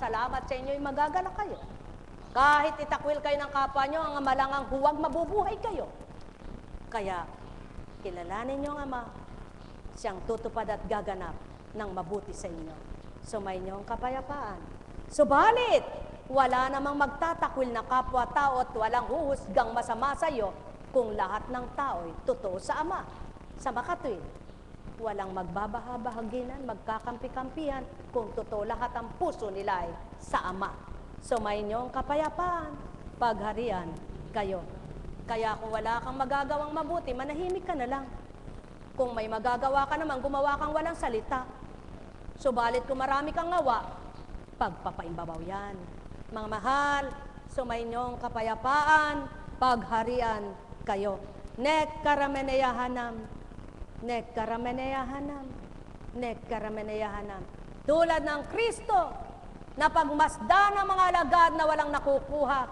magpapasalamat sa inyo, magagalak kayo. Kahit itakwil kayo ng kapwa nyo, ang ama lang ang huwag, mabubuhay kayo. Kaya, kilalanin nyo ang Ama, siyang tutupad at gaganap ng mabuti sa inyo. Sumainyo ang kapayapaan. Subalit, wala namang magtatakwil na kapwa-tao at walang huhusgang masama sa iyo kung lahat ng tao'y totoo sa Ama. Sa makatwid, walang magbabahabahaginan, magkakampi-kampihan kung totoo lahat ang puso nila ay sa Ama. Sumainyo ang kapayapaan, pagharian kayo. Kaya kung wala kang magagawang mabuti, manahimik ka na lang. Kung may magagawa ka naman, gumawa kang walang salita. Subalit kung marami kang ngawa, pagpapaimbabaw yan. Mga mahal, sumainyo ang kapayapaan, pagharian kayo. Nek karameneyahanam, nek karameneyahanam, nek karameneyahanam. Tulad ng Kristo, na pagmasda ng mga alagad na walang nakukuha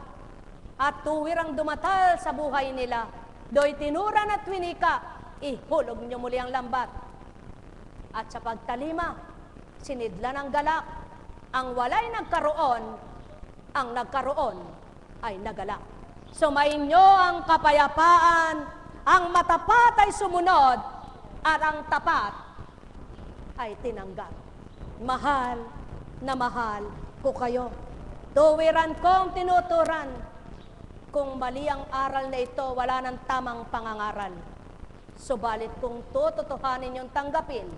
at tuwirang dumatal sa buhay nila, do'y tinuran at winika, ihulog niyo muli ang lambat. At sa pagtalima, sinidla ng galak, ang walay nagkaroon, ang nagkaroon ay nagalak. Sumainyo ang kapayapaan, ang matapat ay sumunod, at ang tapat ay tinanggap. Mahal na mahal ko kayo. Tuwiran kong tinuturan. Kung mali ang aral na ito, wala ng tamang pangangaral. Subalit kung tututuhanin niyong tanggapin,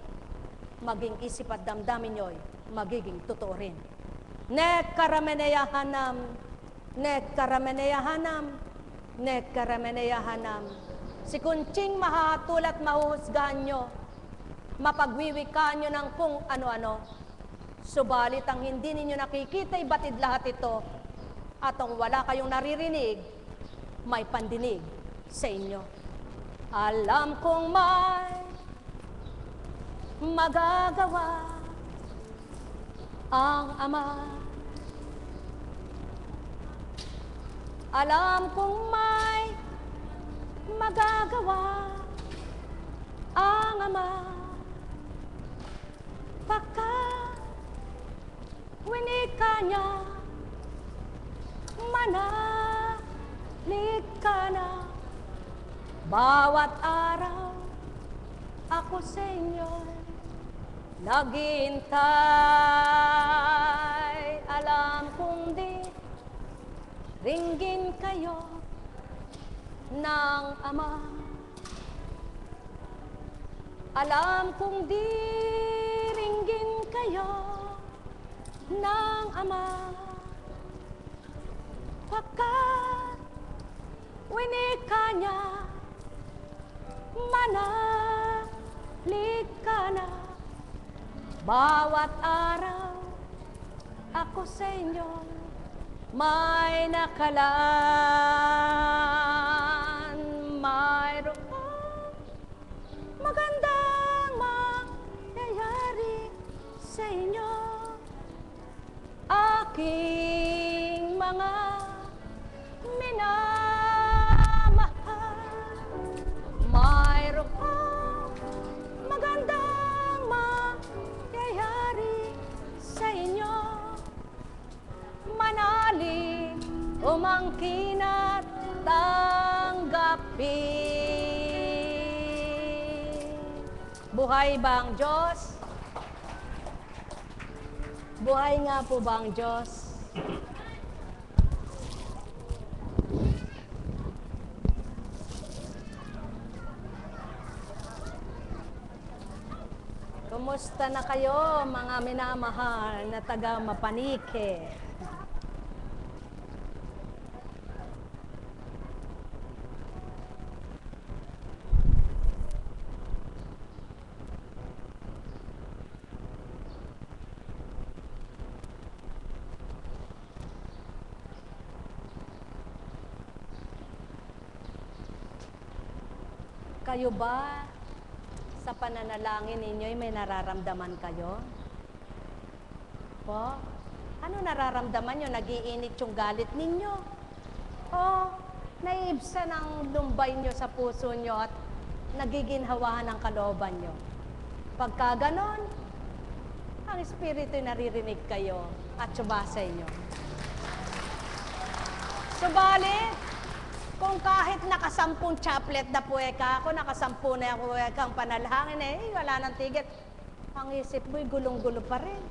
maging isip at damdamin niyo'y magiging totoo rin. Nek karameneyahanam, nek karameneyahanam, nek karameneyahanam. Si kunching mahahatul at mahuhusgahan nyo, mapagwiwikaan nyo ng kung ano-ano. Subalit ang hindi ninyo nakikita, batid lahat ito. At ang wala kayong naririnig, may pandinig sa inyo. Alam kong may magagawa ang Ama. Alam kong may magagawa ang Ama. Winika niya, manalig ka na. Bawat araw, ako sa inyo naghihintay. Alam kong di ringgin kayo ng Ama. Alam kong di ringgin kayo ng Ama, pagkat winika niya, manalig ka na. Bawat araw, ako sa inyo may nakalaan. Mayroong magandang mangyayari sa inyo. Aking mga minamahal, mayroong magandang mangyayari sa inyo. Manalig, umangkin at tanggapin. Buhay ba ang Diyos? Buhay nga po ba ang Diyos? Kumusta na kayo, mga minamahal na taga Mapanike? Kayo ba, sa pananalangin ninyo, may nararamdaman kayo? Po? Ano nararamdaman nyo? Nag-iinit yung galit ninyo? O naiibsa ng lumbay nyo sa puso nyo at nagiginhawahan ang kalooban nyo? Pagka ganon, ang Espiritu naririnig kayo at sumasa inyo. Subalit, kung kahit nakasampung chaplet na puweka ako, nakasampu na ako puweka ang panalangin wala nang tigit. Ang isip mo'y gulong-gulo pa rin.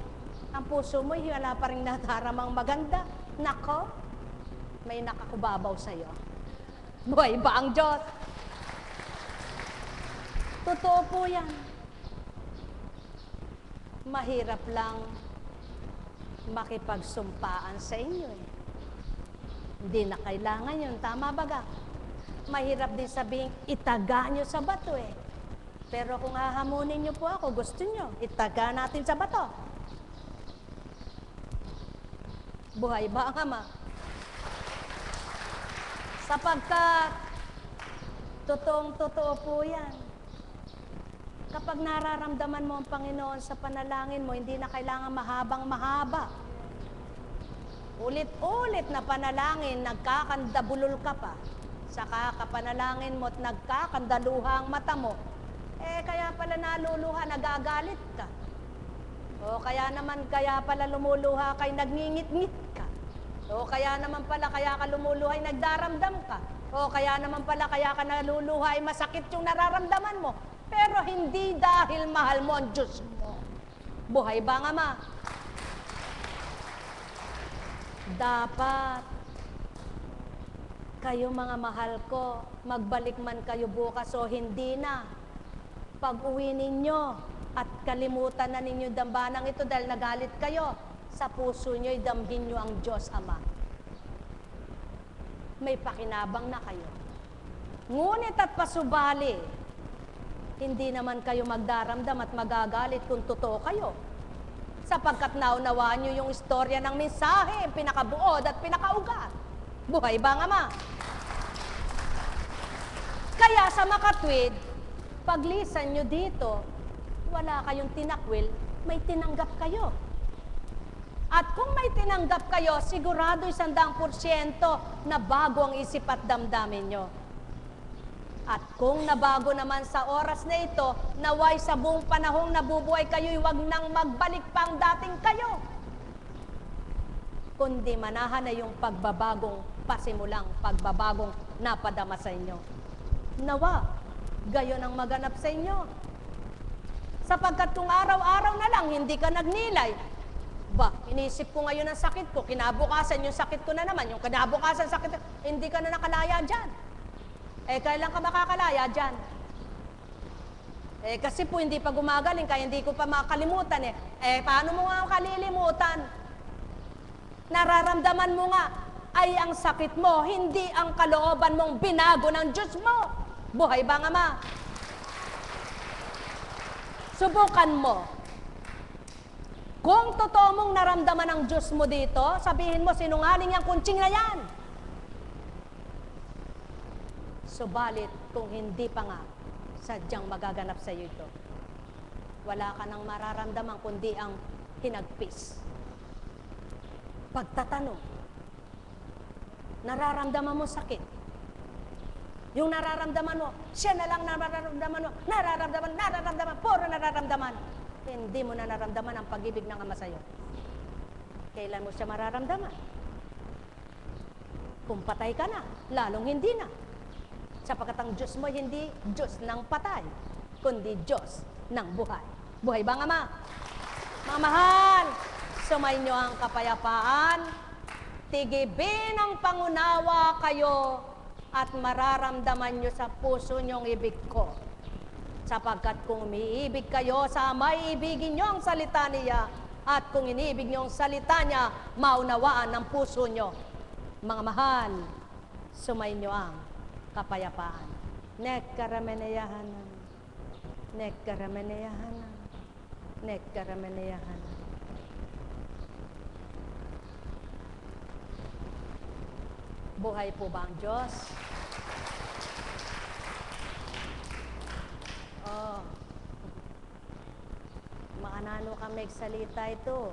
Ang puso mo'y wala pa rin nataramang maganda. Nako, may nakakubabaw sa'yo. Buhay ba ang Diyos? Totoo po yan. Mahirap lang makipagsumpaan sa inyo Hindi na kailangan yun. Tama baga? Mahirap din sabihin, itaga nyo sa bato Pero kung hahamunin nyo po ako, gusto nyo, itaga natin sa bato. Buhay ba ang Ama? Sapagkat, totoong-totoo po yan. Kapag nararamdaman mo ang Panginoon sa panalangin mo, hindi na kailangan mahabang-mahaba. Ulit-ulit na panalangin, nagkakandabulol ka pa. Sa kakapanalangin mo at nagkakandaluha ang mata mo, kaya pala naluluha, nagagalit ka. O kaya pala lumuluha kay nagngingit-ngit ka. O kaya naman pala kaya ka lumuluha ay nagdaramdam ka. O kaya naman pala kaya ka naluluha ay masakit yung nararamdaman mo. Pero hindi dahil mahal mo ang Diyos mo. Buhay ba ang Ama? Dapat kayo mga mahal ko, magbalik man kayo bukas o hindi na. Pag-uwi ninyo at kalimutan na ninyo dambanang ito dahil nagalit kayo, sa puso nyo'y damhin nyo ang Diyos Ama. May pakinabang na kayo. Ngunit at pasubali, hindi naman kayo magdaramdam at magagalit kung totoo kayo. Sapagkat naunawaan nyo yung istorya ng mensahe, pinakabuod at pinakaugat. Buhay ba ang Ama? Kaya sa makatwid, paglisan nyo dito, wala kayong tinakwil, may tinanggap kayo. At kung may tinanggap kayo, sigurado 100% na bago ang isip at damdamin nyo. At kung nabago naman sa oras na ito, naway sa buong panahong nabubuhay kayo'y wag nang magbalik pa ang dating kayo. Kundi manahan na yung pasimulang pagbabagong napadama sa inyo. Nawa, gayon ang maganap sa inyo. Sapagkat kung araw-araw na lang hindi ka nagnilay, inisip ko ngayon ang sakit ko, kinabukasan yung sakit ko na naman, yung kinabukasan sakit, hindi ka na nakalaya dyan. Kailan ka makakalaya dyan? Kasi po hindi pa gumagaling, kaya hindi ko pa makalimutan paano mo nga kalilimutan? Nararamdaman mo nga, ay ang sakit mo, hindi ang kalooban mong binago ng Diyos mo. Buhay ba ang Ama? Subukan mo. Kung totoo mong naramdaman ng Diyos mo dito, sabihin mo, sinungaling yung kuntsing na yan. Subalit, kung hindi pa nga, sadyang magaganap sa iyo ito. Wala ka nang mararamdaman kundi ang hinagpis. Pagtatanong, nararamdaman mo sakit. Yung nararamdaman mo, siya na lang nararamdaman, puro nararamdaman. Hindi mo na naramdaman ang pag-ibig ng Ama sa'yo. Kailan mo siya mararamdaman? Kung patay ka na, lalong hindi na. Sapagkat ang Diyos mo hindi Diyos ng patay, kundi Diyos ng buhay. Buhay ba ang Ama? Mga mahal, sumainyo ang kapayapaan, tigibin ang pangunawa kayo, at mararamdaman nyo sa puso nyong ibig ko. Sapagkat kung umiibig kayo sa Ama, iibigin nyo ang salita niya, at kung iniibig nyo ang salita niya, maunawaan ng puso nyo. Mga mahal, sumainyo ang kapayapaan. Nekkarameneyahanan. Nekkarameneyahanan. Nekkarameneyahanan. Buhay po ba ang Diyos? Maanano ka magsalita ito.